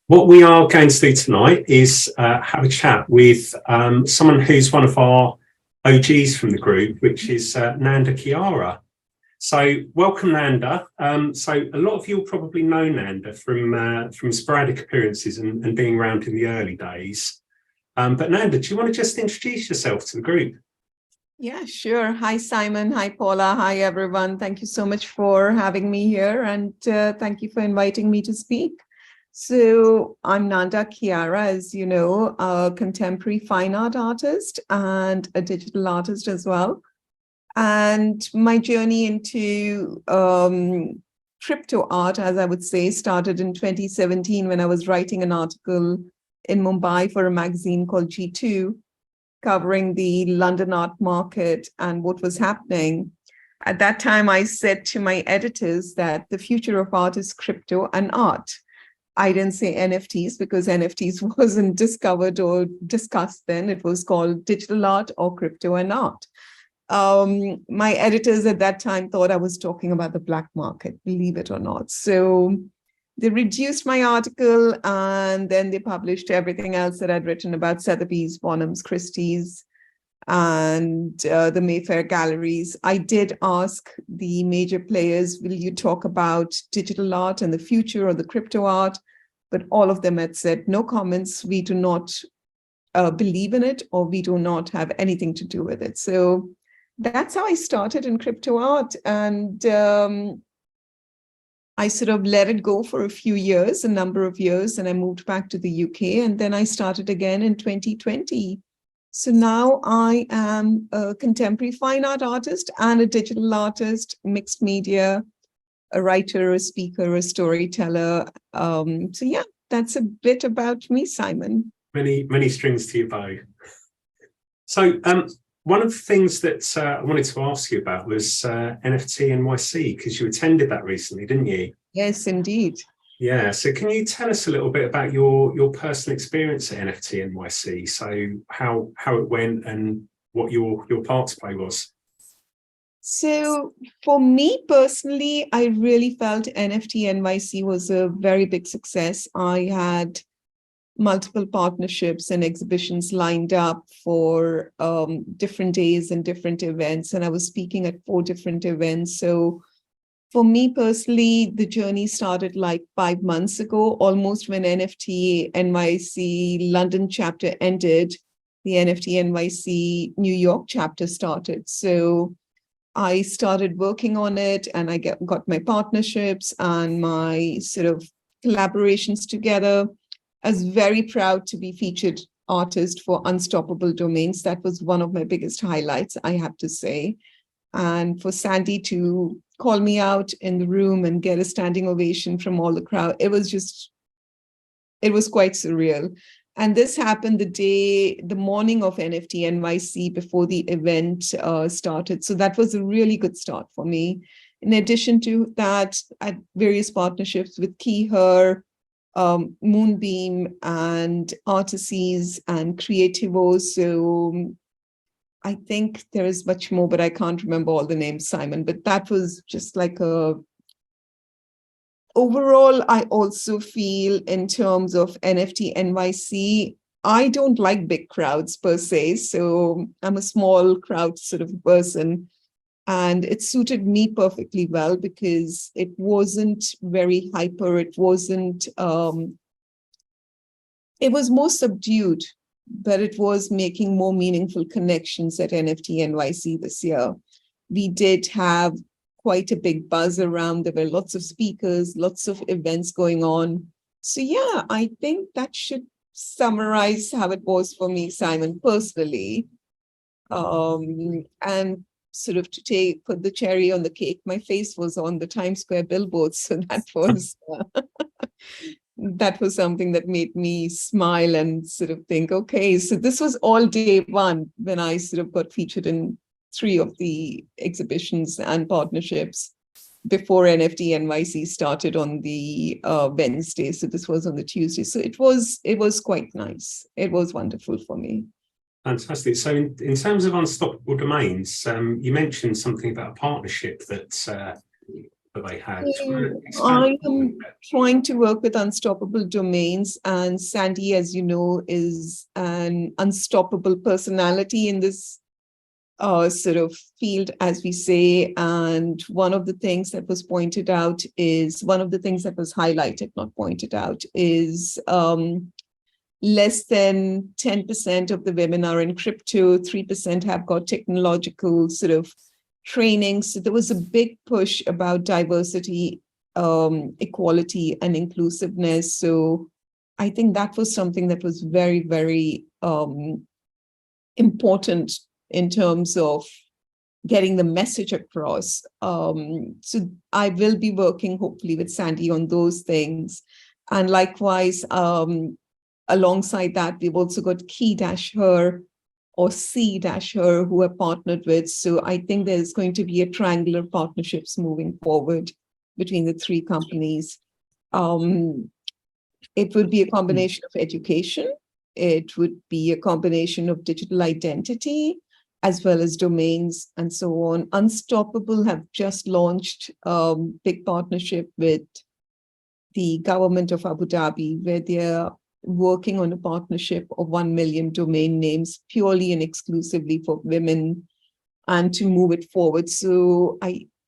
What we are going to do tonight is have a chat with someone who's one of our OGs from the group, which is Nanda Khiara. So welcome, Nanda. So a lot of you will probably know Nanda from sporadic appearances and being around in the early days. But Nanda, do you want to just introduce yourself to the group? Yeah, sure. Hi, Simon. Hi, Paula. Hi, everyone. Thank you so much for having me here, and thank you for inviting me to speak. So I'm Nanda Khiara, as you know, a contemporary fine art artist and a digital artist as well. And my journey into crypto art, as I would say, started in 2017 when I was writing an article in Mumbai for a magazine called G2, covering the London art market and what was happening. At that time, I said to my editors that the future of art is crypto and art. I didn't say NFTs because NFTs wasn't discovered or discussed then. It was called digital art or crypto and art. My editors at that time thought I was talking about the black market, believe it or not. So they reduced my article and then they published everything else that I'd written about Sotheby's, Bonhams, Christie's, and the Mayfair galleries. I did ask the major players, will you talk about digital art and the future or the crypto art? But all of them had said, no comments, we do not believe in it, or we do not have anything to do with it. So that's how I started in crypto art. And I sort of let it go for a number of years, and I moved back to the UK, and then I started again in 2020. So now I am a contemporary fine art artist and a digital artist, mixed media, a writer, a speaker, a storyteller. So yeah, that's a bit about me, Simon. Many strings to your bow. So one of the things that I wanted to ask you about was NFT NYC, because you attended that recently, didn't you? Yes, indeed. Yeah, so can you tell us a little bit about your personal experience at NFT NYC? So how it went and what your part to play was? So for me personally, I really felt NFT NYC was a very big success. I had multiple partnerships and exhibitions lined up for different days and different events, and I was speaking at 4 different events. So for me personally, the journey started like 5 months ago, almost when NFT NYC London chapter ended, the NFT NYC New York chapter started. So I started working on it, and I got my partnerships and my sort of collaborations together. I was very proud to be featured artist for Unstoppable Domains. That was one of my biggest highlights, I have to say. And for Sandy to call me out in the room and get a standing ovation from all the crowd, it was quite surreal. And this happened the morning of NFT NYC before the event started. So that was a really good start for me. In addition to that, I had various partnerships with Keyher, Moonbeam, and Artises and Creativo. So I think there is much more, but I can't remember all the names, Simon. But that was just like overall, I also feel in terms of NFT NYC, I don't like big crowds per se. So I'm a small crowd sort of person. And it suited me perfectly well because it wasn't very hyper. It wasn't, it was more subdued, but it was making more meaningful connections at NFT NYC this year. We did have quite a big buzz around. There were lots of speakers, lots of events going on. So yeah, I think that should summarize how it was for me, Simon, personally. And sort of to put the cherry on the cake, my face was on the Times Square billboards. So that was something that made me smile and sort of think, okay, so this was all day one when I sort of got featured in 3 of the exhibitions and partnerships before NFT NYC started on the Wednesday. So this was on the Tuesday. So it was quite nice. It was wonderful for me. Fantastic. So in terms of Unstoppable Domains, you mentioned something about a partnership that that they had? So Expand I am trying to work with unstoppable domains, and Sandy, as you know, is an unstoppable personality in this sort of field, as we say. And one of the things that was pointed out is one of the things that was highlighted, not pointed out, is less than 10% of the women are in crypto, 3% have got technological sort of training. So there was a big push about diversity, equality, and inclusiveness. So I think that was something that was very, very important in terms of getting the message across. So I will be working hopefully with Sandy on those things. And likewise, alongside that, we've also got Key-Her or C-Her who are partnered with. So I think there's going to be a triangular partnerships moving forward between the three companies. It would be a combination of education. It would be a combination of digital identity, as well as domains and so on. Unstoppable have just launched a big partnership with the government of Abu Dhabi, where they're working on a partnership of 1 million domain names purely and exclusively for women, and to move it forward. So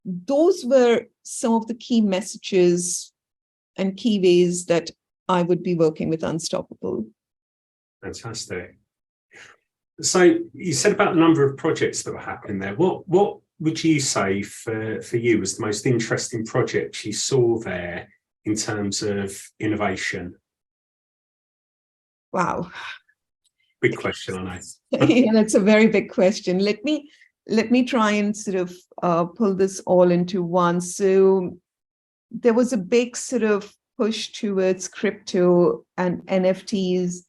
those were some of the key messages and key ways that I would be working with Unstoppable. Fantastic. So you said about the number of projects that were happening there. What would you say for you was the most interesting project you saw there in terms of innovation? Wow. Big question, I know. Yeah, that's a very big question. Let me try and sort of pull this all into one. So there was a big sort of push towards crypto and NFTs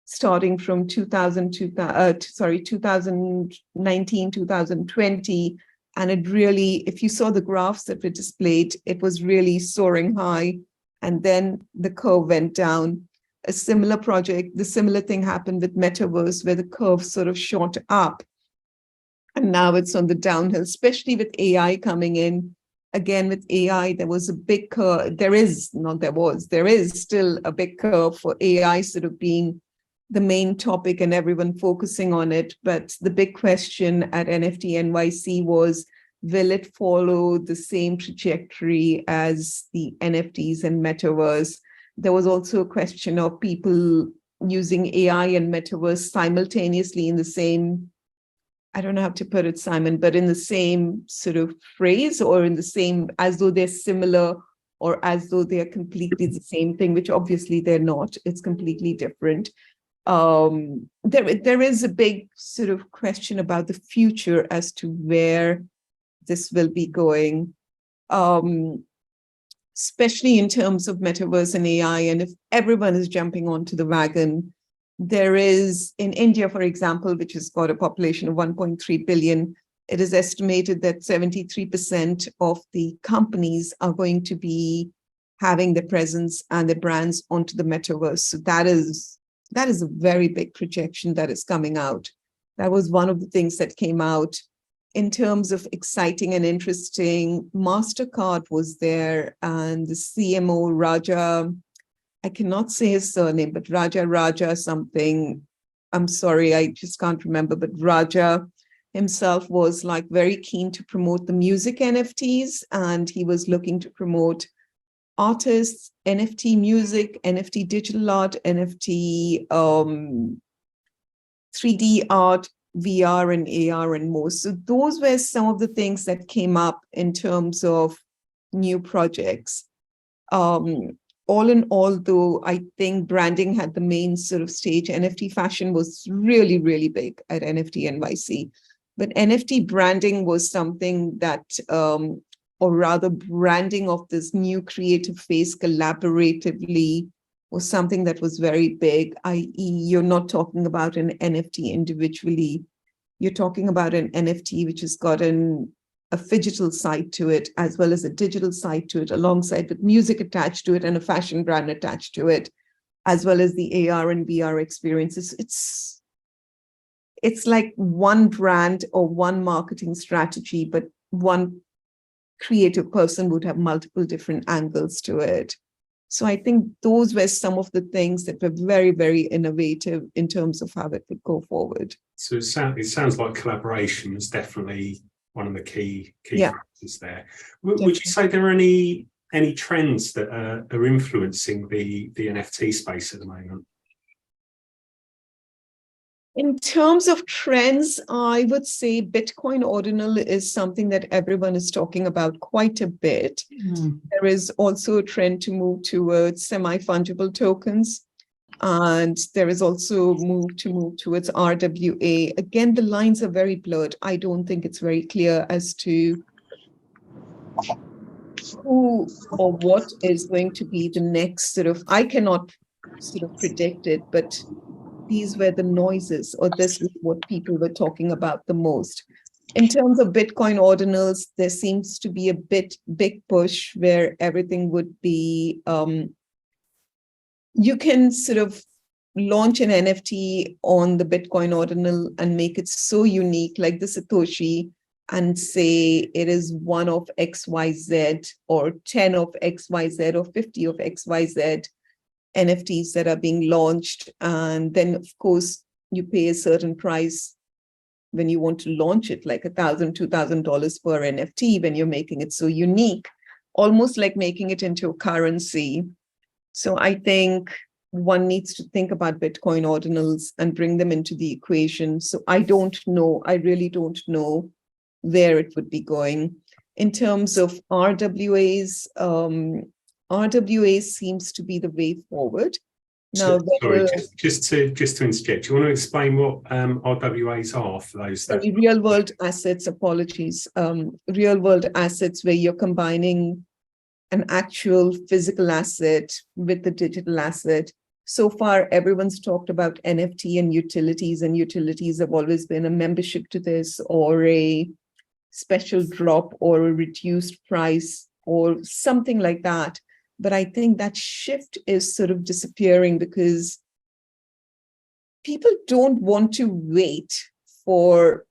starting from 2019, 2020. And it really, if you saw the graphs that were displayed, it was really soaring high. And then the curve went down. A similar project, the similar thing happened with Metaverse, where the curve sort of shot up. And now it's on the downhill, especially with AI coming in. Again, with AI, there was a big curve. There is still a big curve for AI sort of being the main topic and everyone focusing on it. But the big question at NFT NYC was, will it follow the same trajectory as the NFTs and Metaverse? There was also a question of people using AI and Metaverse simultaneously in the same, I don't know how to put it, Simon, but in the same sort of phrase, or in the same, as though they're similar or as though they're completely the same thing, which obviously they're not. It's completely different. There is a big sort of question about the future as to where this will be going, especially in terms of Metaverse and AI. And if everyone is jumping onto the wagon, there is, in India, for example, which has got a population of 1.3 billion, it is estimated that 73% of the companies are going to be having their presence and their brands onto the Metaverse. So that is a very big projection that is coming out. That was one of the things that came out. In terms of exciting and interesting, MasterCard was there, and the CMO, Raja, I cannot say his surname, but Raja something, I'm sorry, I just can't remember, but Raja himself was like very keen to promote the music NFTs, and he was looking to promote artists, NFT music, NFT digital art, NFT 3D art, VR and AR and more. So those were some of the things that came up in terms of new projects. All in all, though, I think branding had the main sort of stage. NFT fashion was really, really big at NFT NYC. But NFT branding was something that, or rather branding of this new creative face collaboratively, was something that was very big, i.e. you're not talking about an NFT individually. You're talking about an NFT which has got a phygital side to it, as well as a digital side to it, alongside with music attached to it and a fashion brand attached to it, as well as the AR and VR experiences. It's like one brand or one marketing strategy, but one creative person would have multiple different angles to it. So I think those were some of the things that were very, very innovative in terms of how it would go forward. So it sounds like collaboration is definitely one of the key factors there. Would you say there are any trends that are influencing the NFT space at the moment? In terms of trends, I would say Bitcoin Ordinal is something that everyone is talking about quite a bit. There is also a trend to move towards semi-fungible tokens. And there is also move towards RWA. Again, the lines are very blurred. I don't think it's very clear as to who or what is going to be the next sort of, I cannot sort of predict it, but these were the noises, or this is what people were talking about the most. In terms of Bitcoin ordinals, there seems to be a big push where everything would be, you can sort of launch an NFT on the Bitcoin ordinal and make it so unique, like the Satoshi, and say it is one of XYZ or 10 of XYZ or 50 of XYZ NFTs that are being launched. And then, of course, you pay a certain price when you want to launch it, like $1,000, $2,000 per NFT when you're making it so unique, almost like making it into a currency. So I think one needs to think about Bitcoin ordinals and bring them into the equation. So I don't know, I really don't know where it would be going. In terms of RWAs, RWA seems to be the way forward. Now, sorry, just to interject, do you want to explain what RWAs are for those that... Real world assets, apologies. Real world assets where you're combining an actual physical asset with the digital asset. So far, everyone's talked about NFT and utilities have always been a membership to this, or a special drop, or a reduced price, or something like that. But I think that shift is sort of disappearing because people don't want to wait for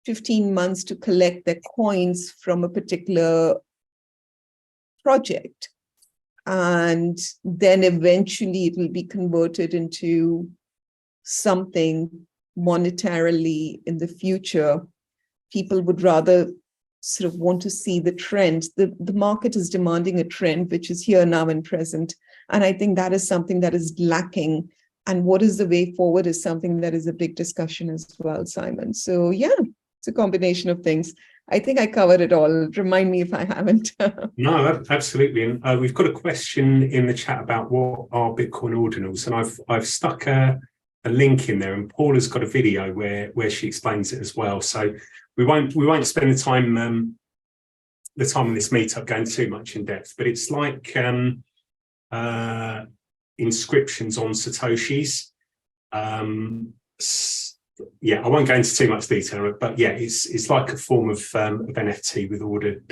15 months to collect their coins from a particular project. And then eventually it will be converted into something monetarily in the future. People would rather sort of want to see the trend. The market is demanding a trend which is here now and present. And I think that is something that is lacking. And what is the way forward is something that is a big discussion as well, Simon. So yeah, it's a combination of things. I think I covered it all. Remind me if I haven't. No, absolutely. And we've got a question in the chat about what are Bitcoin ordinals. And I've stuck a link in there, and Paula's got a video where she explains it as well. So we won't spend the time on this meetup going too much in depth, but it's like inscriptions on Satoshis. Yeah, I won't go into too much detail, but yeah, it's like a form of NFT with ordered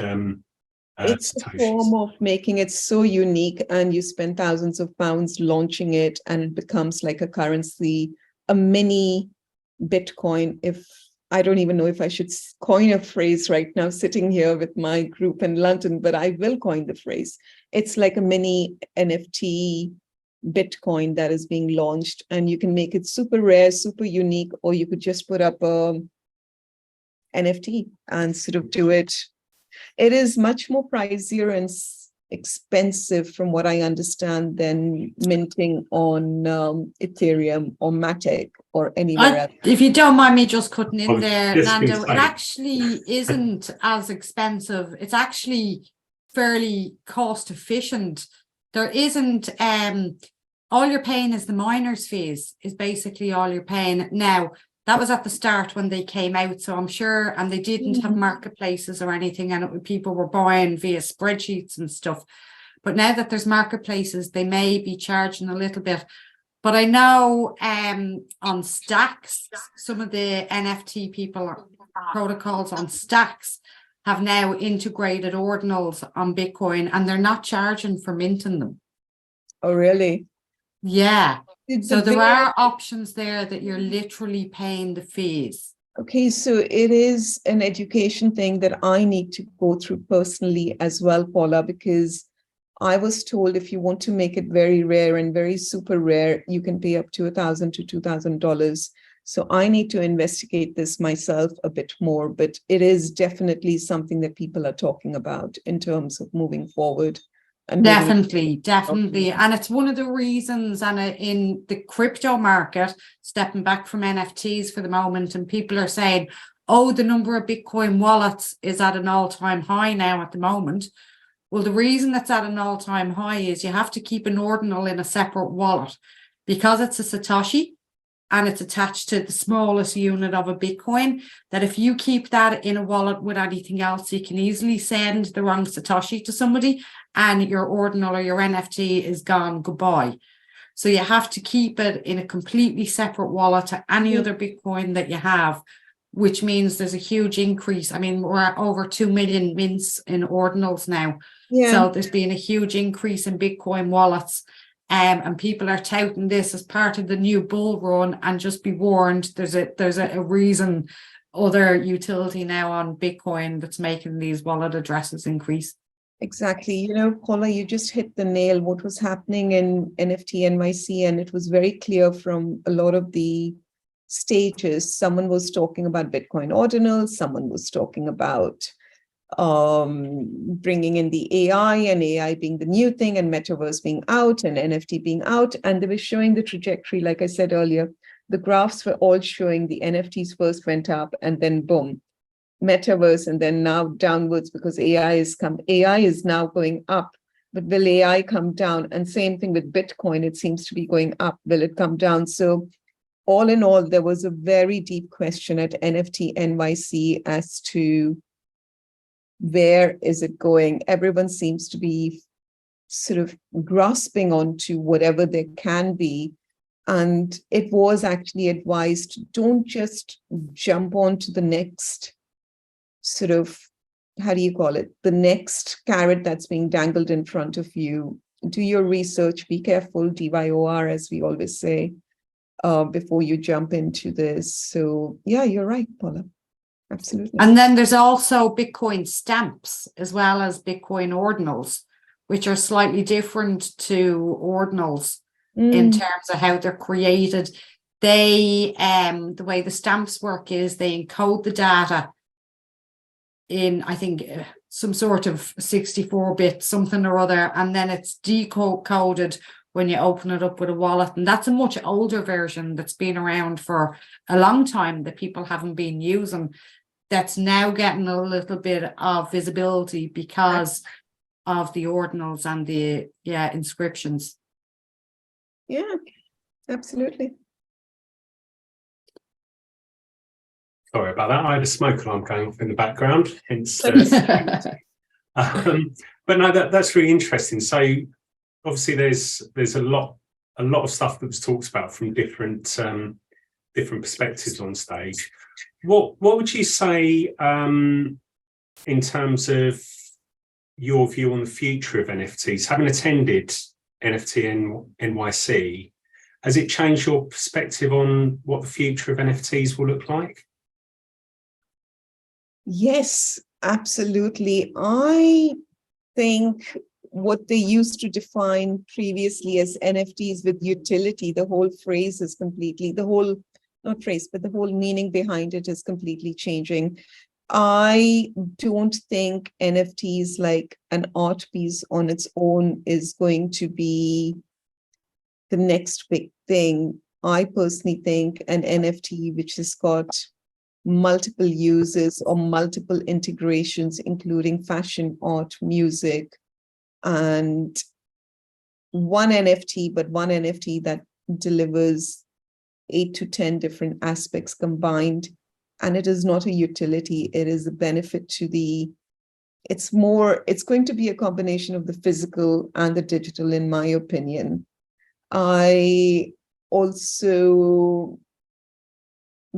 it's Satoshis. A form of making it so unique, and you spend thousands of pounds launching it, and it becomes like a currency, a mini Bitcoin. If I don't even know if I should coin a phrase right now, sitting here with my group in London, but I will coin the phrase. It's like a mini NFT Bitcoin that is being launched, and you can make it super rare, super unique, or you could just put up a NFT and sort of do it. It is much more pricier and expensive, from what I understand, than minting on Ethereum or Matic or anywhere else. If you don't mind me just cutting in there, Yes, Nanda, please. it actually isn't as expensive. It's actually fairly cost efficient. There isn't all you're paying is the miner's fees, is basically all you're paying. Now, that was at the start when they came out, so I'm sure, and they didn't have marketplaces or anything, and people were buying via spreadsheets and stuff. But now that there's marketplaces, they may be charging a little bit. But I know on Stacks, some of the NFT people, protocols on Stacks, have now integrated ordinals on Bitcoin, and they're not charging for minting them. Oh, really? Yeah. So there are options there that you're literally paying the fees. Okay, so it is an education thing that I need to go through personally as well, Paula, because I was told if you want to make it very rare and very super rare, you can pay up to $1,000 to $2,000. So I need to investigate this myself a bit more, but it is definitely something that people are talking about in terms of moving forward. And Definitely. And it's one of the reasons, and in the crypto market, stepping back from NFTs for the moment, and people are saying, oh, the number of Bitcoin wallets is at an all-time high now at the moment. Well, the reason it's at an all-time high is you have to keep an ordinal in a separate wallet because it's a Satoshi and it's attached to the smallest unit of a Bitcoin, that if you keep that in a wallet with anything else, you can easily send the wrong Satoshi to somebody and your ordinal or your NFT is gone, goodbye. So you have to keep it in a completely separate wallet to any other Bitcoin that you have, which means there's a huge increase. I mean, we're at over 2 million mints in ordinals now. Yeah. So there's been a huge increase in Bitcoin wallets. And people are touting this as part of the new bull run, and just be warned, there's a reason, other utility now on Bitcoin that's making these wallet addresses increase. Exactly. You know, Paula, you just hit the nail. What was happening in NFT NYC, and it was very clear from a lot of the stages. Someone was talking about Bitcoin ordinals, someone was talking about bringing in the AI, and AI being the new thing, and Metaverse being out, and NFT being out. And they were showing the trajectory, like I said earlier, the graphs were all showing the NFTs first went up, and then boom, Metaverse, and then now downwards because AI is now going up. But will AI come down? And same thing with Bitcoin, it seems to be going up. Will it come down? So all in all, there was a very deep question at NFT NYC as to where is it going? Everyone seems to be sort of grasping onto whatever there can be. And it was actually advised, don't just jump onto the next sort of, how do you call it? The next carrot that's being dangled in front of you. Do your research, be careful, DYOR, as we always say, before you jump into this. So yeah, you're right, Paula. Absolutely. And then there's also Bitcoin stamps as well as Bitcoin ordinals, which are slightly different to ordinals in terms of how they're created. They, the way the stamps work is they encode the data in, I think, some sort of 64-bit something or other, and then it's decoded when you open it up with a wallet. And that's a much older version that's been around for a long time that people haven't been using. That's now getting a little bit of visibility because of the ordinals and the inscriptions. Yeah, absolutely. Sorry about that. I had a smoke alarm going off in the background. Hence, but no, that's really interesting. So obviously, there's a lot of stuff that was talked about from different perspectives on stage. What would you say in terms of your view on the future of NFTs? Having attended NFT NYC, has it changed your perspective on what the future of NFTs will look like? Yes, absolutely. I think what they used to define previously as NFTs with utility, the whole phrase is completely, not phrase, but the whole meaning behind it is completely changing. I don't think NFTs like an art piece on its own is going to be the next big thing. I personally think an NFT which has got multiple uses or multiple integrations, including fashion, art, music, and one NFT that delivers 8 to 10 different aspects combined. And it is not a utility, it is a benefit to it's going to be a combination of the physical and the digital, in my opinion. I also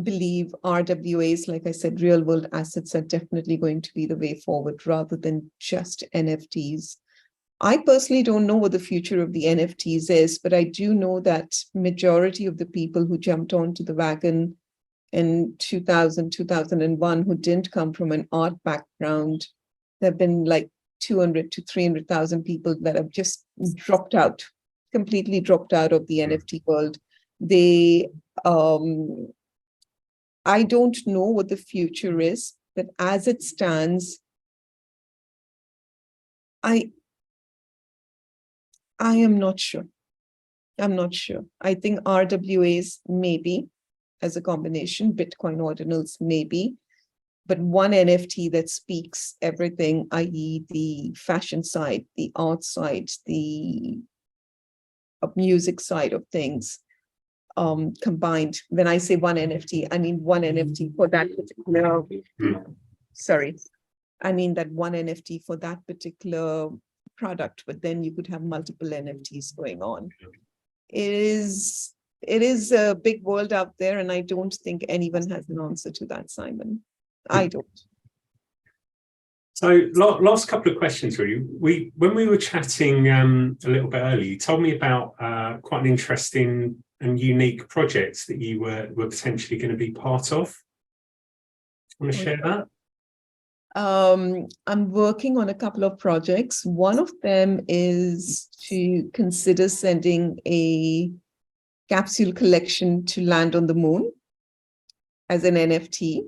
believe RWAs, like I said, real world assets are definitely going to be the way forward rather than just NFTs. I personally don't know what the future of the NFTs is, but I do know that majority of the people who jumped onto the wagon in 2000, 2001 who didn't come from an art background. There have been like 200 to 300,000 people that have just dropped out, completely dropped out of the NFT world. I don't know what the future is, but as it stands, I am not sure. I'm not sure. I think RWAs maybe as a combination, Bitcoin ordinals maybe, but one NFT that speaks everything, i.e. the fashion side, the art side, the music side of things, combined. When I say one NFT, I mean one NFT for that particular, sorry, I mean that one NFT for that particular product, but then you could have multiple NFTs going on. It is a big world out there, and I don't think anyone has an answer to that, Simon. I don't. So last couple of questions, really. When we were chatting a little bit earlier, you told me about quite an interesting and unique project that you were potentially going to be part of. Want to share that? I'm working on a couple of projects. One of them is to consider sending a capsule collection to land on the moon as an NFT.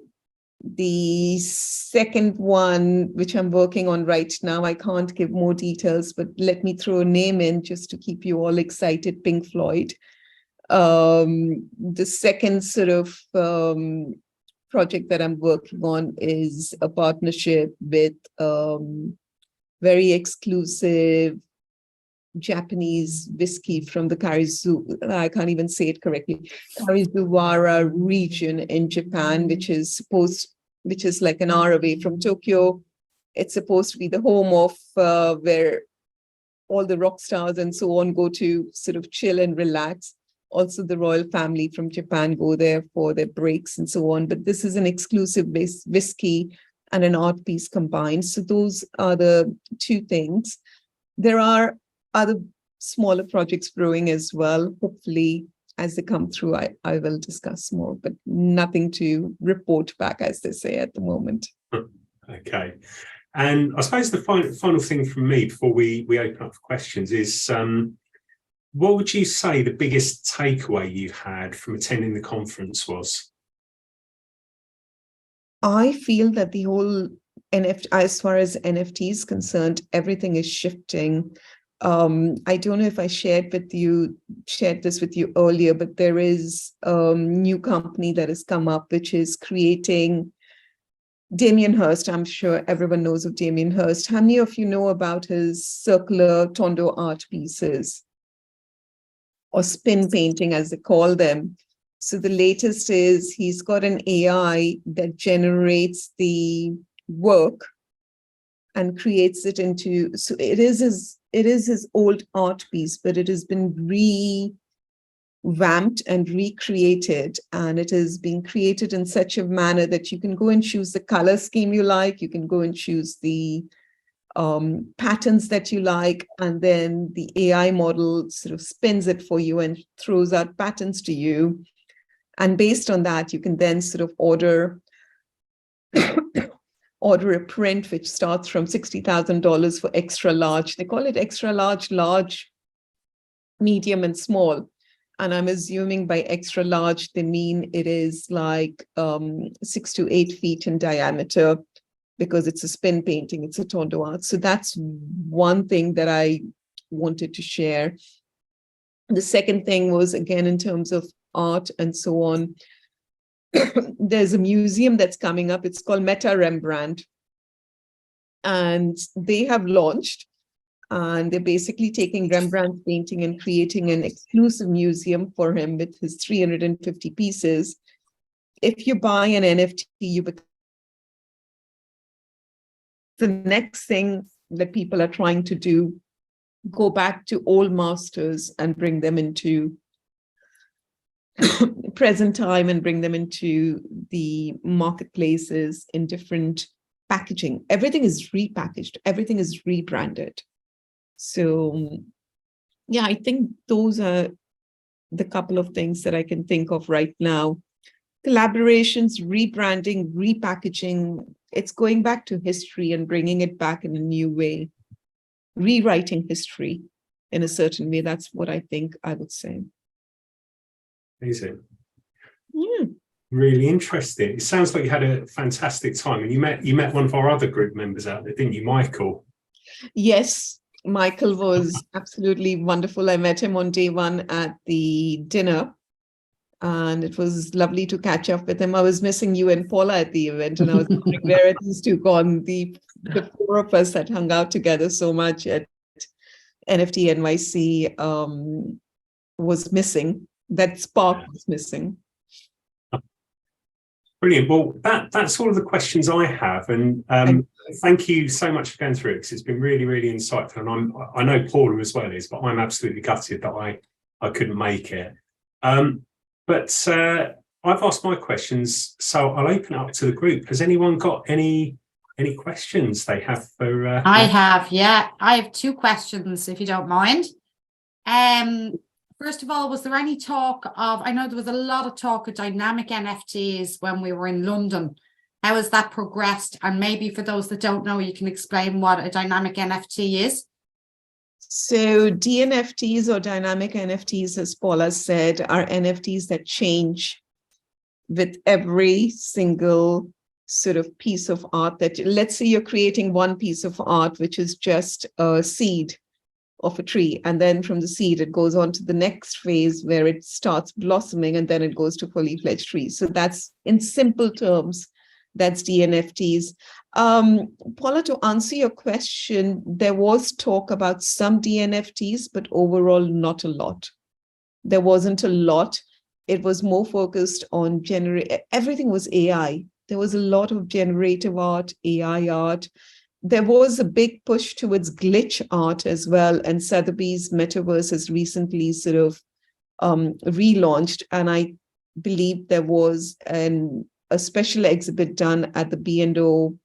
The second one, which I'm working on right now, I can't give more details, but let me throw a name in just to keep you all excited, Pink Floyd. The second sort of project that I'm working on is a partnership with very exclusive Japanese whiskey from the I can't even say it correctly, Karizuwara region in Japan, which is like an hour away from Tokyo. It's supposed to be the home of where all the rock stars and so on go to sort of chill and relax. Also, the royal family from Japan go there for their breaks and so on. But this is an exclusive whiskey and an art piece combined. So those are the two things. There are other smaller projects brewing as well. Hopefully, as they come through, I will discuss more, but nothing to report back, as they say at the moment. Okay. And I suppose the final thing from me before we open up for questions is, what would you say the biggest takeaway you had from attending the conference was? I feel that the whole NFT, as far as NFT is concerned, everything is shifting. I don't know if I shared this with you earlier, but there is a new company that has come up, which is creating Damien Hirst. I'm sure everyone knows of Damien Hirst. How many of you know about his circular tondo art pieces, or spin painting, as they call them? So the latest is he's got an AI that generates the work and creates it into, so it is his old art piece, but it has been revamped and recreated, and it is being created in such a manner that you can go and choose the color scheme you like, you can go and choose the patterns that you like, and then the AI model sort of spins it for you and throws out patterns to you. And based on that, you can then sort of order a print which starts from $60,000 for extra large. They call it extra large, large, medium, and small. And I'm assuming by extra large, they mean it is like 6 to 8 feet in diameter, because it's a spin painting, it's a tondo art. So that's one thing that I wanted to share. The second thing was, again, in terms of art and so on, there's a museum that's coming up. It's called Meta Rembrandt. And they have launched, and they're basically taking Rembrandt's painting and creating an exclusive museum for him with his 350 pieces. If you buy an NFT, you become the next thing that people are trying to do, go back to old masters and bring them into present time and bring them into the marketplaces in different packaging. Everything is repackaged, everything is rebranded. So yeah, I think those are the couple of things that I can think of right now. Collaborations, rebranding, repackaging. It's going back to history and bringing it back in a new way, rewriting history in a certain way. That's what I think I would say. Amazing. Yeah. Really interesting. It sounds like you had a fantastic time, and you met one of our other group members out there, didn't you, Michael? Yes, Michael was absolutely wonderful. I met him on day one at the dinner, and it was lovely to catch up with him. I was missing you and Paula at the event, and I was wondering where are these two gone? The four of us that hung out together so much at NFT NYC was missing. That spark was missing. Brilliant. Well, that's all of the questions I have, and thank you so much for going through it, because it's been really, really insightful. And I know Paula as well is, but I'm absolutely gutted that I couldn't make it. But I've asked my questions, so I'll open it up to the group. Has anyone got any questions they have for? I have 2 questions, if you don't mind. First of all, was there any talk of, I know there was a lot of talk of dynamic NFTs when we were in London. How has that progressed? And maybe for those that don't know, you can explain what a dynamic NFT is. So DNFTs, or dynamic NFTs, as Paula said, are NFTs that change with every single sort of piece of art that, let's say you're creating one piece of art, which is just a seed of a tree. And then from the seed, it goes on to the next phase where it starts blossoming, and then it goes to fully fledged trees. So that's, in simple terms, that's DNFTs. Paula, to answer your question, there was talk about some DNFTs, but overall not a lot. There wasn't a lot. It was more focused on everything was AI. There was a lot of generative art, AI art. There was a big push towards glitch art as well. And Sotheby's Metaverse has recently sort of relaunched. And I believe there was a special exhibit done at the B&O,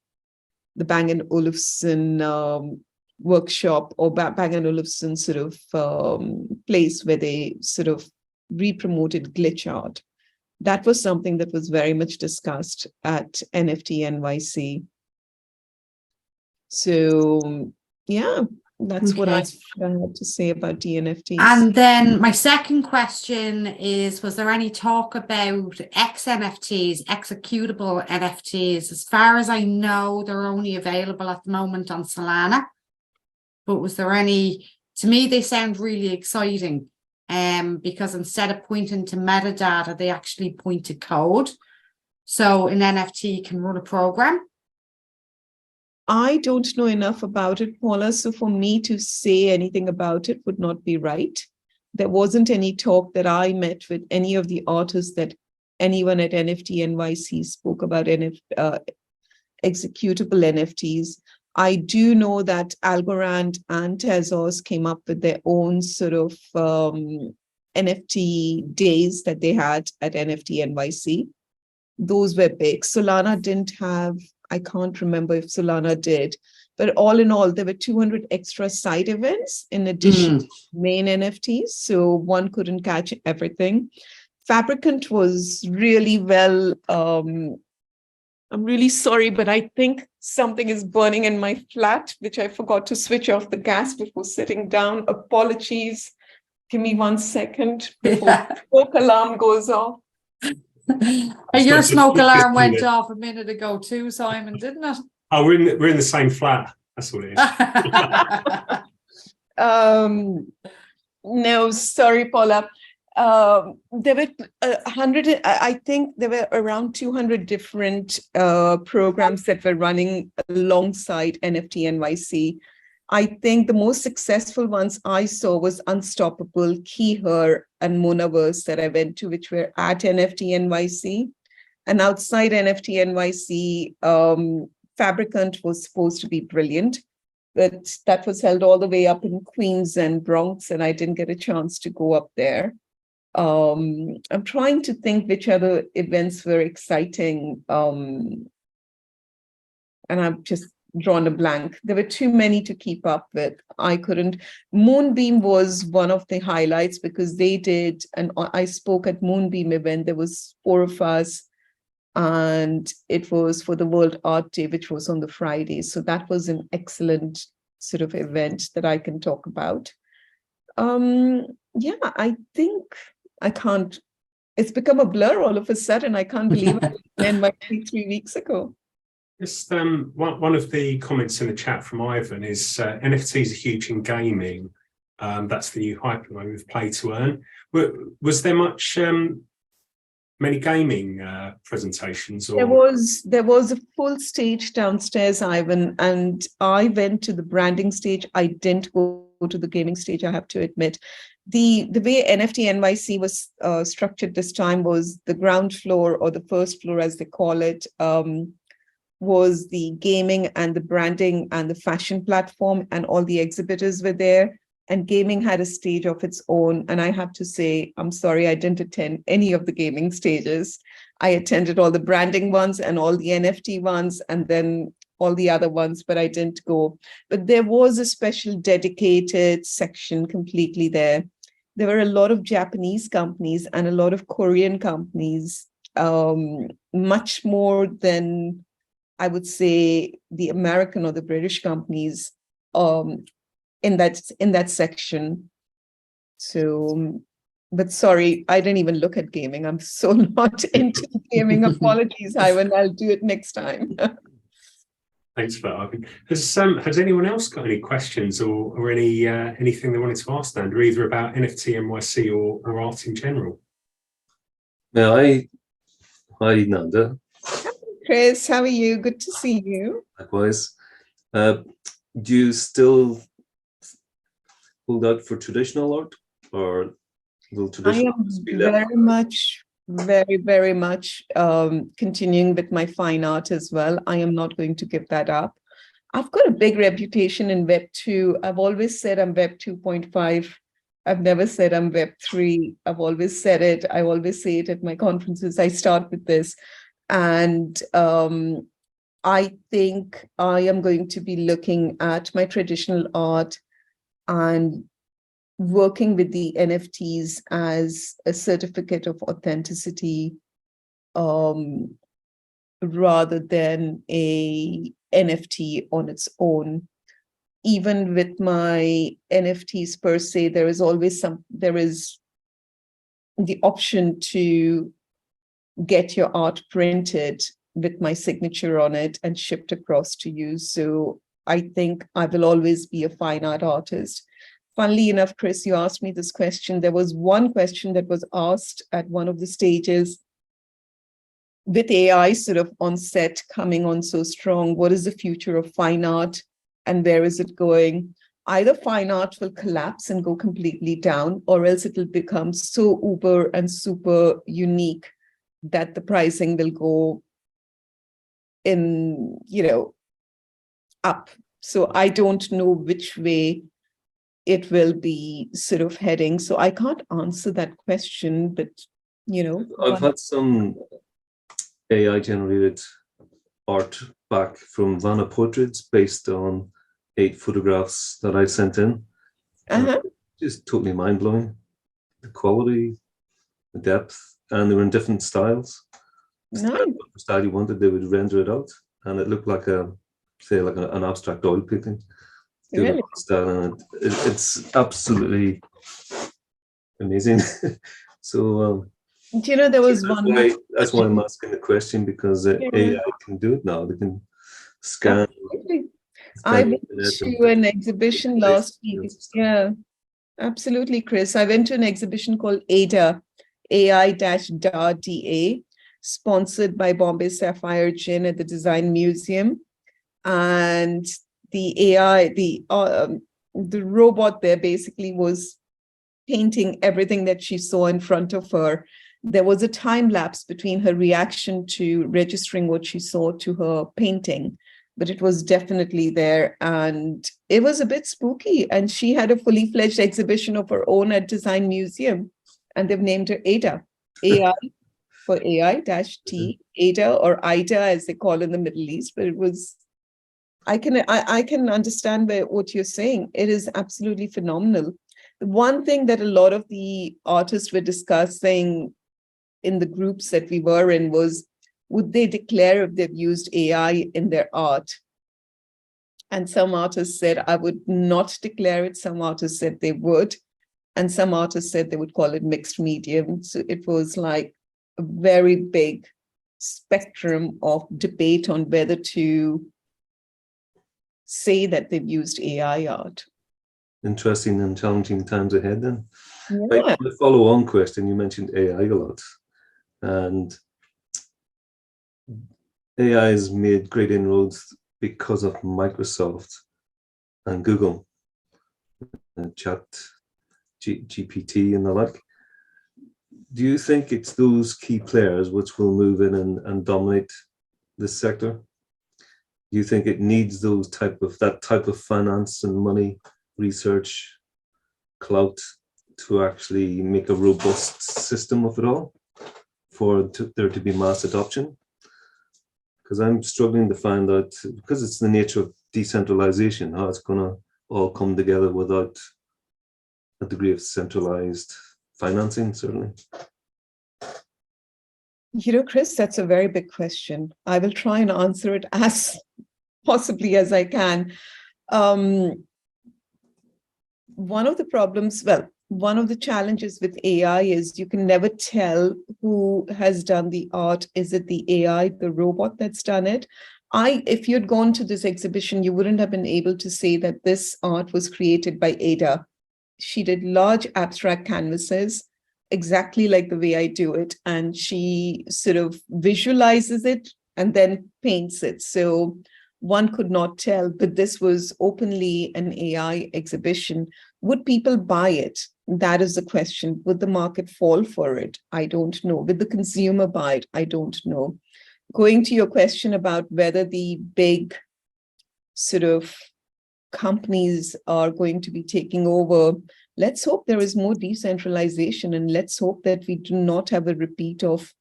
the Bang & Olufsen workshop, or Bang & Olufsen sort of place where they sort of re-promoted glitch art. That was something that was very much discussed at NFT NYC. So, yeah, that's what I had to say about DNFTs. And then my second question is, was there any talk about XNFTs, executable NFTs? As far as I know, they're only available at the moment on Solana. But was there any, to me, they sound really exciting, because instead of pointing to metadata, they actually point to code. So an NFT can run a program. I don't know enough about it, Paula, so for me to say anything about it would not be right. There wasn't any talk that I met with any of the artists that anyone at NFT NYC spoke about executable NFTs. I do know that Algorand and Tezos came up with their own sort of NFT days that they had at NFT NYC. Those were big. Solana didn't have, I can't remember if Solana did, but all in all, there were 200 extra side events in addition to main NFTs. So one couldn't catch everything. Fabricant was really well. I'm really sorry, but I think something is burning in my flat, which I forgot to switch off the gas before sitting down. Apologies. Give me 1 second before the smoke alarm goes off. Your smoke alarm went off a minute ago too, Simon, didn't it? Oh, we're in the same flat. That's what it is. No, sorry, Paula. There were 100. I think there were around 200 different programs that were running alongside NFT NYC. I think the most successful ones I saw was Unstoppable, Keyher, and Monaverse that I went to, which were at NFT NYC. And outside NFT NYC, Fabricant was supposed to be brilliant, but that was held all the way up in Queens and Bronx, and I didn't get a chance to go up there. I'm trying to think which other events were exciting, and I'm just drawn a blank. There were too many to keep up with. I couldn't. Moonbeam was one of the highlights because they did, and I spoke at Moonbeam event. There was 4 of us, and it was for the World Art Day, which was on the Friday. So that was an excellent sort of event that I can talk about. Yeah, I think I can't. It's become a blur all of a sudden. I can't believe it in my 3 weeks ago. Just one of the comments in the chat from Ivan is NFTs are huge in gaming. That's the new hype with play to earn. Was there many gaming presentations? Or? There was a full stage downstairs, Ivan, and I went to the branding stage. I didn't go to the gaming stage, I have to admit. The way NFT NYC was structured this time was the ground floor, or the first floor as they call it, was the gaming and the branding and the fashion platform, and all the exhibitors were there. And gaming had a stage of its own. And I have to say, I'm sorry, I didn't attend any of the gaming stages. I attended all the branding ones and all the NFT ones, and then all the other ones, but I didn't go. But there was a special dedicated section completely there. There were a lot of Japanese companies and a lot of Korean companies, much more than I would say the American or the British companies in that section. So, but sorry, I didn't even look at gaming. I'm so not into gaming. Apologies, Ivan. I'll do it next time. Thanks for that, Ivan. Has anyone else got any questions or anything they wanted to ask Nanda, either about NFT NYC or art in general? Hi, Nanda. Chris, how are you? Good to see you. Likewise. Do you still hold out for traditional art, or will traditional I am be left? very much continuing with my fine art as well. I am not going to give that up. I've got a big reputation in Web 2. I've always said I'm Web 2.5. I've never said I'm Web 3. I've always said it. I always say it at my conferences. I start with this. And I think I am going to be looking at my traditional art and working with the NFTs as a certificate of authenticity rather than a NFT on its own. Even with my NFTs per se, there is the option to get your art printed with my signature on it and shipped across to you. So I think I will always be a fine art artist. Funnily enough, Chris, you asked me this question. There was one question that was asked at one of the stages with AI sort of on set coming on so strong. What is the future of fine art and where is it going? Either fine art will collapse and go completely down, or else it will become so uber and super unique that the pricing will go in, up. So I don't know which way it will be sort of heading. So I can't answer that question, but, I've had some AI generated art back from Vanna Portraits based on 8 photographs that I sent in. Just totally mind blowing. The quality, the depth, and they were in different styles. Nice. Whatever style you wanted, they would render it out, and it looked like an abstract oil painting. Really? Style, and it's absolutely amazing. So there was one. That's why I'm asking the question, because AI can do it now. They can scan. I went to an exhibition last week. Yeah, absolutely, Chris. I went to an exhibition called ADA, AI-DA, sponsored by Bombay Sapphire Gin at the Design Museum. And the AI, the robot there basically was painting everything that she saw in front of her. There was a time lapse between her reaction to registering what she saw to her painting, but it was definitely there, and it was a bit spooky. And she had a fully fledged exhibition of her own at Design Museum, and they've named her Ada, AI for AI-T, Ada, or Ida as they call in the Middle East. But it was I can understand what you're saying. It is absolutely phenomenal. The one thing that a lot of the artists were discussing in the groups that we were in was, would they declare if they've used AI in their art? And some artists said, I would not declare it. Some artists said they would. And some artists said they would call it mixed medium. So it was like a very big spectrum of debate on whether to say that they've used AI art. Interesting and challenging times ahead then. Yeah. The follow-on question, you mentioned AI a lot. And AI has made great inroads because of Microsoft and Google, and GPT and the like. Do you think it's those key players which will move in and dominate this sector? Do you think it needs that type of finance and money, research, clout to actually make a robust system of it all for there to be mass adoption? Because I'm struggling to find out, because it's the nature of decentralization, how it's going to all come together without a degree of centralized financing, certainly. Chris, that's a very big question. I will try and answer it as possibly as I can. One of the problems, one of the challenges with AI is you can never tell who has done the art. Is it the AI, the robot that's done it? If you'd gone to this exhibition, you wouldn't have been able to say that this art was created by Ada. She did large abstract canvases, exactly like the way I do it. And she sort of visualizes it and then paints it. So one could not tell, but this was openly an AI exhibition. Would people buy it? That is the question. Would the market fall for it? I don't know. Would the consumer buy it? I don't know. Going to your question about whether the big sort of companies are going to be taking over, let's hope there is more decentralization, and let's hope that we do not have a repeat of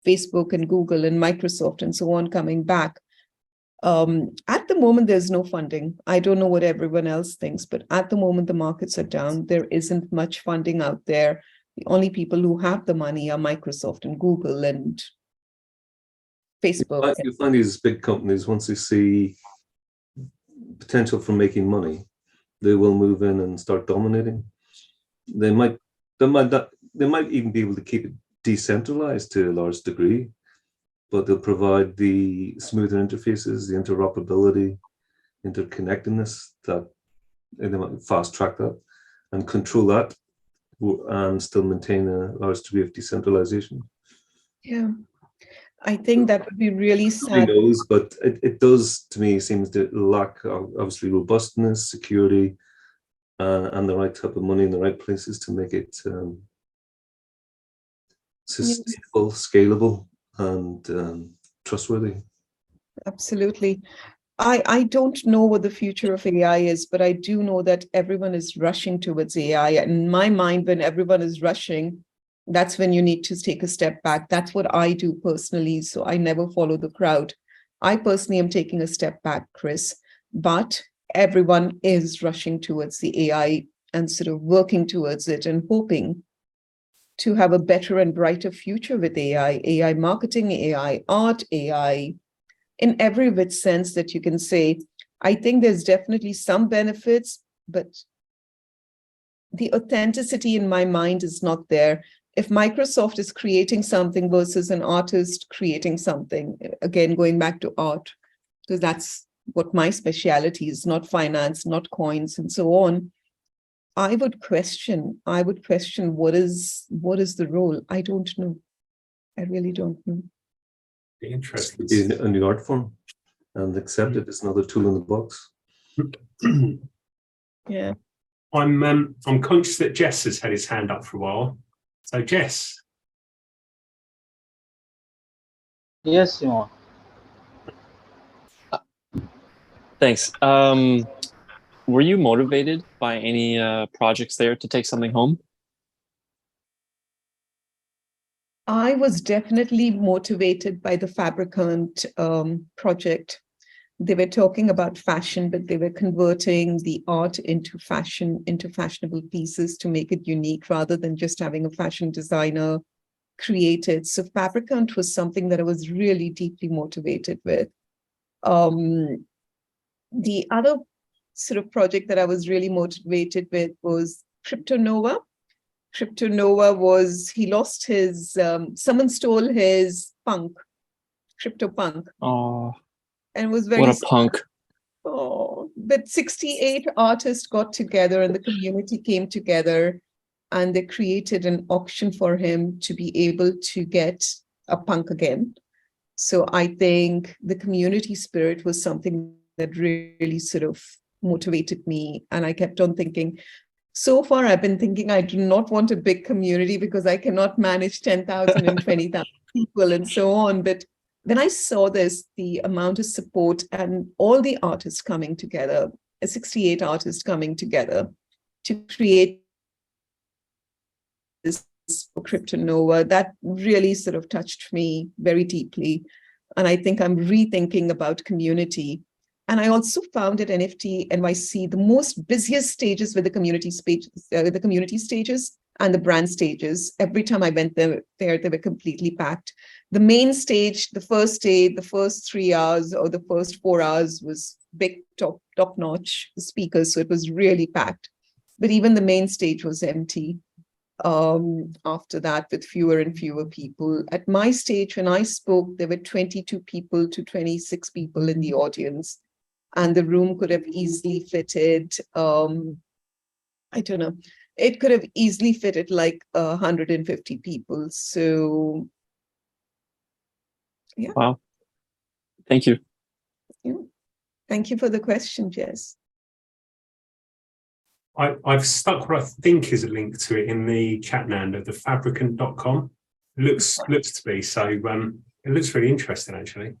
Facebook and Google and Microsoft and so on coming back. At the moment, there's no funding. I don't know what everyone else thinks, but at the moment, the markets are down. There isn't much funding out there. The only people who have the money are Microsoft and Google and Facebook. You find these big companies, once they see potential for making money, they will move in and start dominating. They might even be able to keep it decentralized to a large degree, but they'll provide the smoother interfaces, the interoperability, interconnectedness, that they might fast track that and control that and still maintain a large degree of decentralization. Yeah, I think that would be really sad. Who knows, but it does, to me, seems to lack, obviously, robustness, security, and the right type of money in the right places to make it sustainable, scalable, and trustworthy. Absolutely. I don't know what the future of AI is, but I do know that everyone is rushing towards AI. And in my mind, when everyone is rushing, that's when you need to take a step back. That's what I do personally. So I never follow the crowd. I personally am taking a step back, Chris, but everyone is rushing towards the AI and sort of working towards it and hoping to have a better and brighter future with AI marketing, AI art, AI in every which sense that you can say. I think there's definitely some benefits, but the authenticity in my mind is not there. If Microsoft is creating something versus an artist creating something, again, going back to art, because that's what my specialty is, not finance, not coins, and so on. I would question what is the role? I don't know. I really don't know. Interesting. In the art form and accept it as another tool in the box. Yeah. I'm conscious that Jess has had his hand up for a while. So Jess. Yes, Simon. Thanks. Were you motivated by any projects there to take something home? I was definitely motivated by the Fabricant project, they were talking about fashion, but they were converting the art into fashion, into fashionable pieces to make it unique rather than just having a fashion designer create it. So Fabricant was something that I was really deeply motivated with. The other sort of project that I was really motivated with was Cryptonova. Cryptonova was, he lost his, someone stole his punk, CryptoPunk. Oh, And was very what a punk. Oh, but 68 artists got together and the community came together and they created an auction for him to be able to get a punk again. So I think the community spirit was something that really sort of motivated me. And I kept on thinking, so far I've been thinking I do not want a big community because I cannot manage 10,000 and 20,000 people and so on. But when I saw this, the amount of support and all the artists coming together, 68 artists coming together to create this Cryptonova, that really sort of touched me very deeply. And I think I'm rethinking about community. And I also found at NFT NYC, the most busiest stages were the community stages and the brand stages. Every time I went there, they were completely packed. The main stage, the first day, the first 3 hours or the first 4 hours was big, top-notch speakers. So it was really packed. But even the main stage was empty. After that, with fewer and fewer people. At my stage, when I spoke, there were 22 people to 26 people in the audience. And the room could have easily fitted, I don't know, it could have easily fitted like 150 people. So, yeah. Wow. Thank you. Yeah. Thank you for the question, Jess. I've stuck what I think is a link to it in the chat, Nanda, the fabricant.com. Looks to be. So it looks really interesting, actually.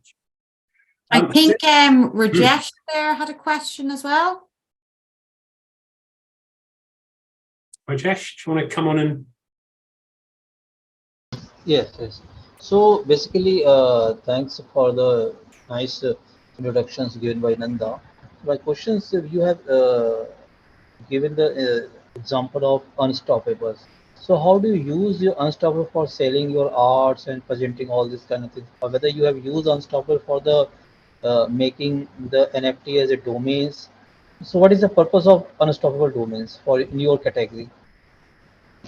I think Rajesh there had a question as well. Rajesh, do you want to come on and... Yes, yes. So basically, thanks for the nice introductions given by Nanda. My questions, you have given the example of Unstoppables. So how do you use your Unstoppable for selling your arts and presenting all this kind of things? Or whether you have used Unstoppable for the making the NFT as a domains. So what is the purpose of Unstoppable domains for in your category?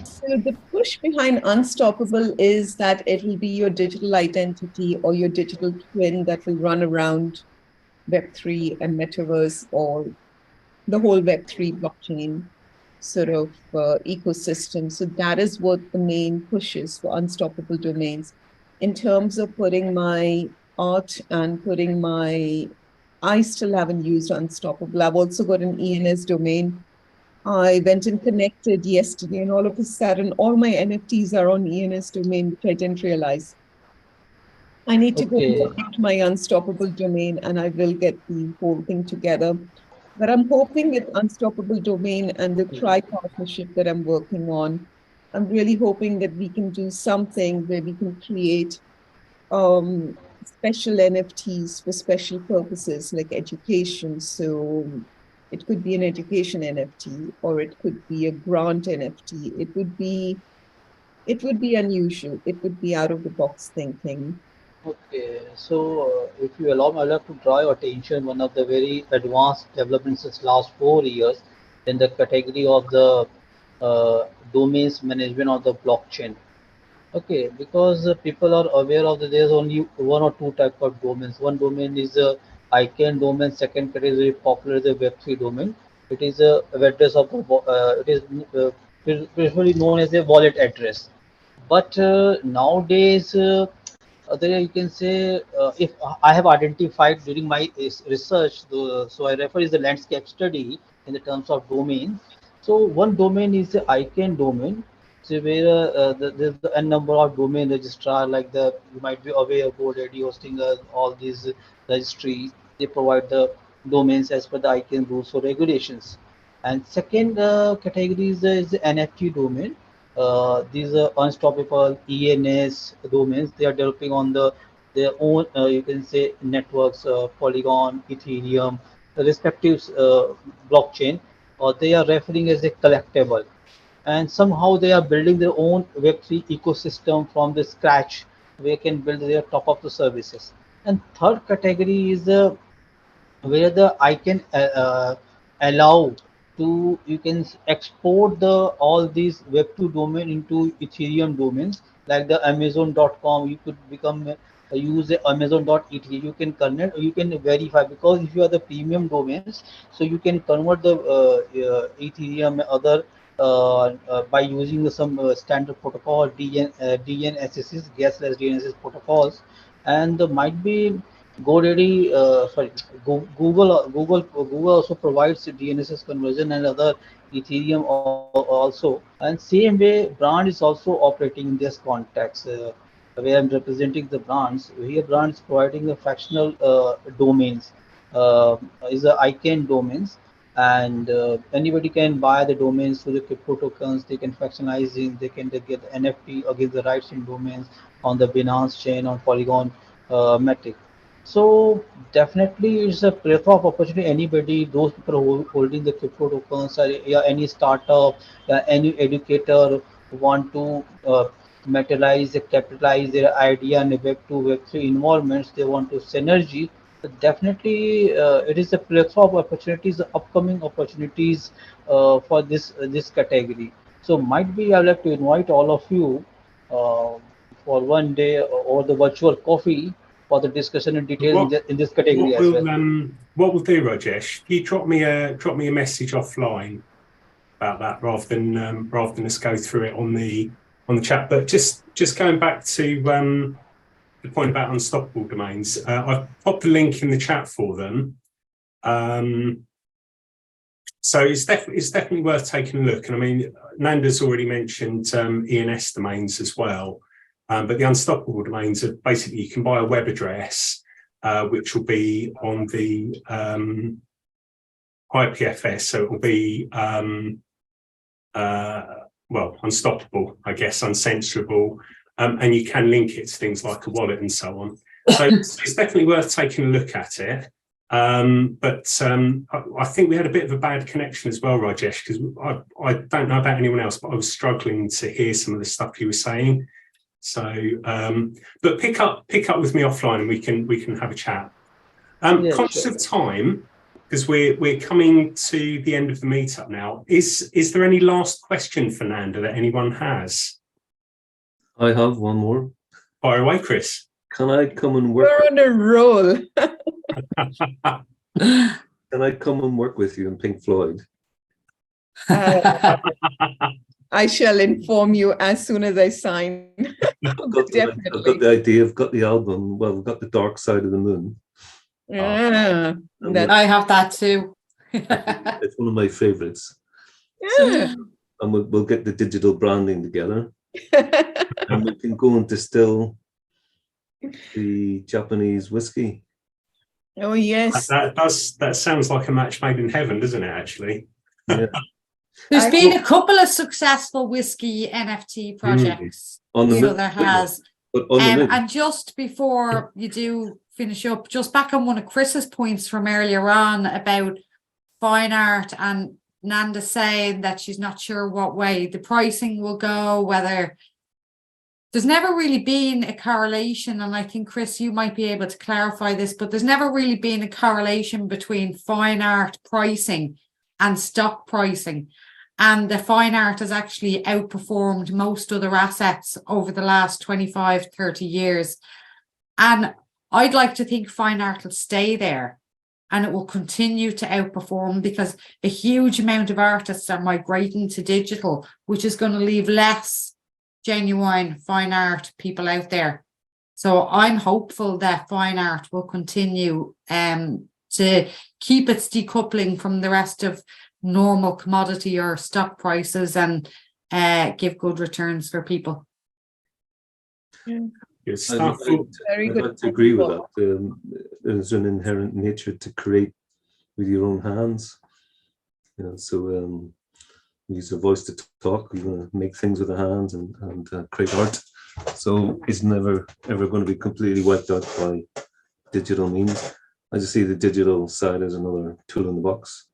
So the push behind Unstoppable is that it will be your digital identity or your digital twin that will run around Web3 and Metaverse or the whole Web3 blockchain sort of ecosystem. So that is what the main push is for Unstoppable domains. In terms of putting my art and putting my, I still haven't used Unstoppable. I've also got an ENS domain. I went and connected yesterday, and all of a sudden, all my NFTs are on ENS domain, which I didn't realize. I need to go and connect my Unstoppable domain, and I will get the whole thing together. But I'm hoping with Unstoppable domain and the Try partnership that I'm working on, I'm really hoping that we can do something where we can create special NFTs for special purposes like education. So it could be an education NFT or it could be a grant NFT. It would be unusual. It would be out of the box thinking. Okay, so if you allow me, I'd like to draw your attention one of the very advanced developments since last 4 years in the category of the domains management of the blockchain. Okay, because people are aware of that there's only one or two type of domains. One domain is a ICANN domain. Second category is very popular is a Web3 domain. It is a address of the it is usually known as a wallet address. But nowadays, there you can say if I have identified during my research, so I refer is the landscape study in the terms of domain. So one domain is the ICANN domain. So where there's the n number of domain registrar like the you might be aware of already hosting all these registries. They provide the domains as per the ICANN rules or regulations. And second category is the NFT domain. These are unstoppable ENS domains. They are developing on the their own, you can say, networks, Polygon, Ethereum, the respective blockchain, or they are referring as a collectible. And somehow they are building their own Web3 ecosystem from the scratch. They can build their top of the services. And third category is where the I can allow to, you can export the all these Web2 domain into Ethereum domains, like the Amazon.com. You could become use the Amazon.eth. You can connect, you can verify, because if you are the premium domains, so you can convert the Ethereum other by using some standard protocol, DNSS, gasless DNSS protocols. And might be GoDaddy, sorry, Google also provides DNSS conversion and other Ethereum also. And same way, brand is also operating in this context. Where I'm representing the brands, here brand is providing the fractional domains, is the ICANN domains, and anybody can buy the domains through the crypto tokens. They can fractionalize in, they can get the NFT against the rights in domains on the Binance chain, on Polygon, Matic. So definitely it's a plethora of opportunity. Anybody, those people holding the crypto tokens, or yeah, any startup, any educator who want to materialize, capitalize their idea in Web2, Web3 environments, they want to synergy. Definitely, it is a plethora of opportunities, upcoming opportunities for this category. So might be I'd like to invite all of you uh, for one day or the virtual coffee for the discussion in detail in this category as well. What we'll do, Rajesh, you drop me a message offline about that rather than us go through it on the chat. But just going back to the point about unstoppable domains, I've popped the link in the chat for them. So it's definitely worth taking a look. And I mean, Nanda's already mentioned ENS domains as well. But the unstoppable domains are basically, you can buy a web address, which will be on the IPFS. So it will be, well, unstoppable, I guess, uncensorable. And you can link it to things like a wallet and so on. So it's definitely worth taking a look at it. But I think we had a bit of a bad connection as well, Rajesh, because I don't know about anyone else, but I was struggling to hear some of the stuff you were saying. So, but pick up with me offline and we can have a chat. Yeah, conscious sure. of time, because we're coming to the end of the meetup now. Is there any last question for Nanda that anyone has? I have one more. Fire away, Chris. Can I come and work? We're on a roll. Can I come and work with you in Pink Floyd? I shall inform you as soon as I sign. I've got the idea, I've got the album, well, I've got the Dark Side of the Moon. Yeah, I have that too. It's one of my favorites. yeah. And we'll get the digital branding together. And we can go and distill the Japanese whiskey. Oh, yes. That sounds like a match made in heaven, doesn't it, actually? Yeah. There's been a couple of successful whiskey NFT projects. On the There has. and just before you do finish up, just back on one of Chris's points from earlier on about fine art, and Nanda saying that she's not sure what way the pricing will go, whether there's never really been a correlation, and I think, Chris, you might be able to clarify this, but there's never really been a correlation between fine art pricing and stock pricing. And the fine art has actually outperformed most other assets over the last 25, 30 years. And I'd like to think fine art will stay there and it will continue to outperform, because a huge amount of artists are migrating to digital, which is going to leave less genuine fine art people out there. So I'm hopeful that fine art will continue to keep its decoupling from the rest of normal commodity or stock prices and give good returns for people. Good stuff. Very good. I'd like to agree with that. There's an inherent nature to create with your own hands. So use your voice to talk. You want to make things with the hands and create art. So it's never ever going to be completely wiped out by digital means. I just see the digital side as another tool in the box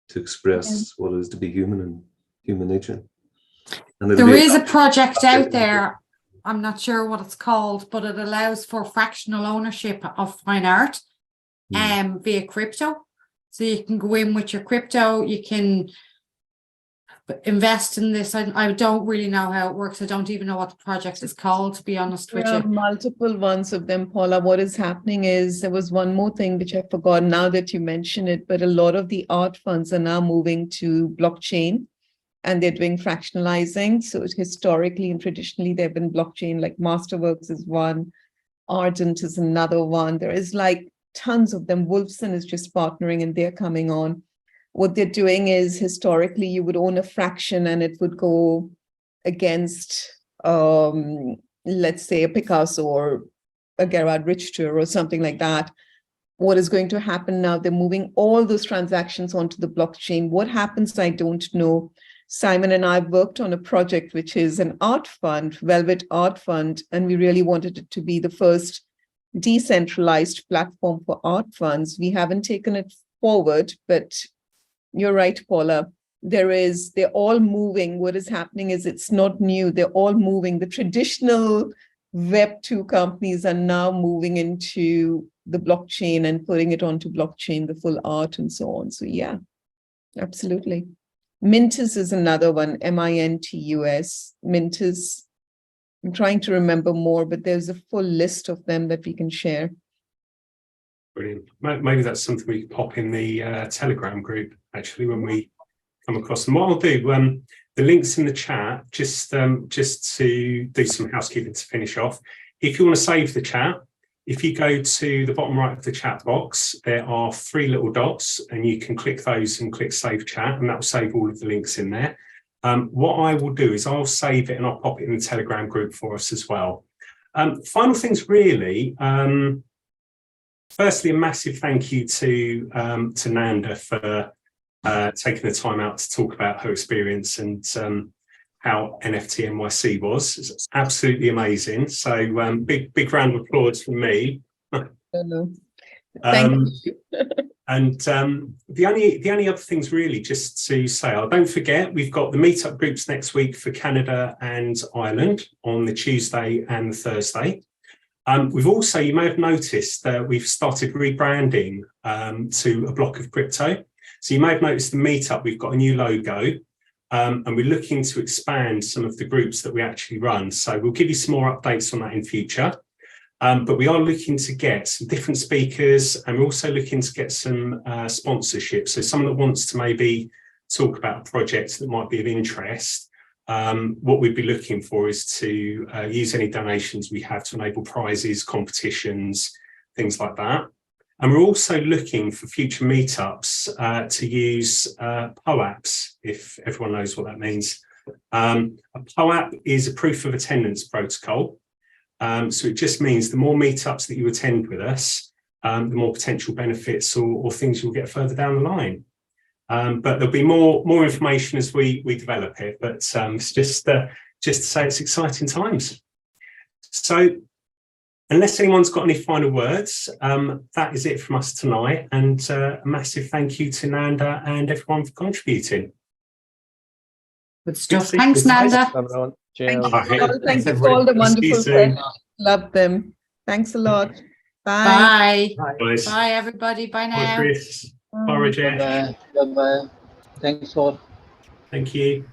to express what it is to be human and human nature. And There is a project out there, I'm not sure what it's called, but it allows for fractional ownership of fine art via crypto. So you can go in with your crypto, you can invest in this. I don't really know how it works. I don't even know what the project is called, to be honest with There are you. multiple ones of them, Paula. What is happening is there was one more thing which I forgot now that you mention it, but a lot of the art funds are now moving to blockchain and they're doing fractionalizing. So historically and traditionally, they've been blockchain, like Masterworks is one, Ardent is another one. There is like tons of them. Wolfson is just partnering and they're coming on. What they're doing is historically you would own a fraction and it would go against, let's say, a Picasso or a Gerhard Richter or something like that. What is going to happen now? They're moving all those transactions onto the blockchain. What happens, I don't know. Simon and I worked on a project which is an art fund, Velvet Art Fund, and we really wanted it to be the first decentralized platform for art funds. We haven't taken it forward, but you're right, Paula. They're all moving. What is happening is it's not new. They're all moving. The traditional Web2 companies are now moving into the blockchain and putting it onto blockchain, the full art and so on. So yeah, absolutely. Mintus is another one, Mintus. Mintus. I'm trying to remember more, but there's a full list of them that we can share. Brilliant. Maybe that's something we could pop in the Telegram group, actually, when we come across them. What I'll do, the links in the chat, just to do some housekeeping to finish off. If you want to save the chat, if you go to the bottom right of the chat box, there are 3 little dots and you can click those and click Save Chat, and that will save all of the links in there. What I will do is I'll save it and I'll pop it in the Telegram group for us as well. Final things really. Firstly, a massive thank you to Nanda for taking the time out to talk about her experience and how NFT NYC was. It's absolutely amazing. So big round of applause from me. Thank you. And the only other things really just to say, don't forget, we've got the meetup groups next week for Canada and Ireland on the Tuesday and the Thursday. We've also, you may have noticed that we've started rebranding to a block of crypto. So you may have noticed the meetup, we've got a new logo and we're looking to expand some of the groups that we actually run. So we'll give you some more updates on that in future. But we are looking to get some different speakers and we're also looking to get some sponsorship. So someone that wants to maybe talk about a project that might be of interest. What we'd be looking for is to use any donations we have to enable prizes, competitions, things like that. And we're also looking for future meetups to use POAPs, if everyone knows what that means. A POAP is a proof of attendance protocol. So it just means the more meetups that you attend with us, the more potential benefits or things you'll get further down the line. But there'll be more information as we develop it. But it's just to say it's exciting times. So unless anyone's got any final words, that is it from us tonight. And a massive thank you to Nanda and everyone for contributing. Good stuff. Thanks, Nanda. Thank you, Paul. Thank you for all the wonderful questions. Love them. Thanks a lot. Bye. Bye. Bye, everybody. Bye now. Bye, Chris. Bye, Rajesh. Bye-bye. Thanks all. Thank you.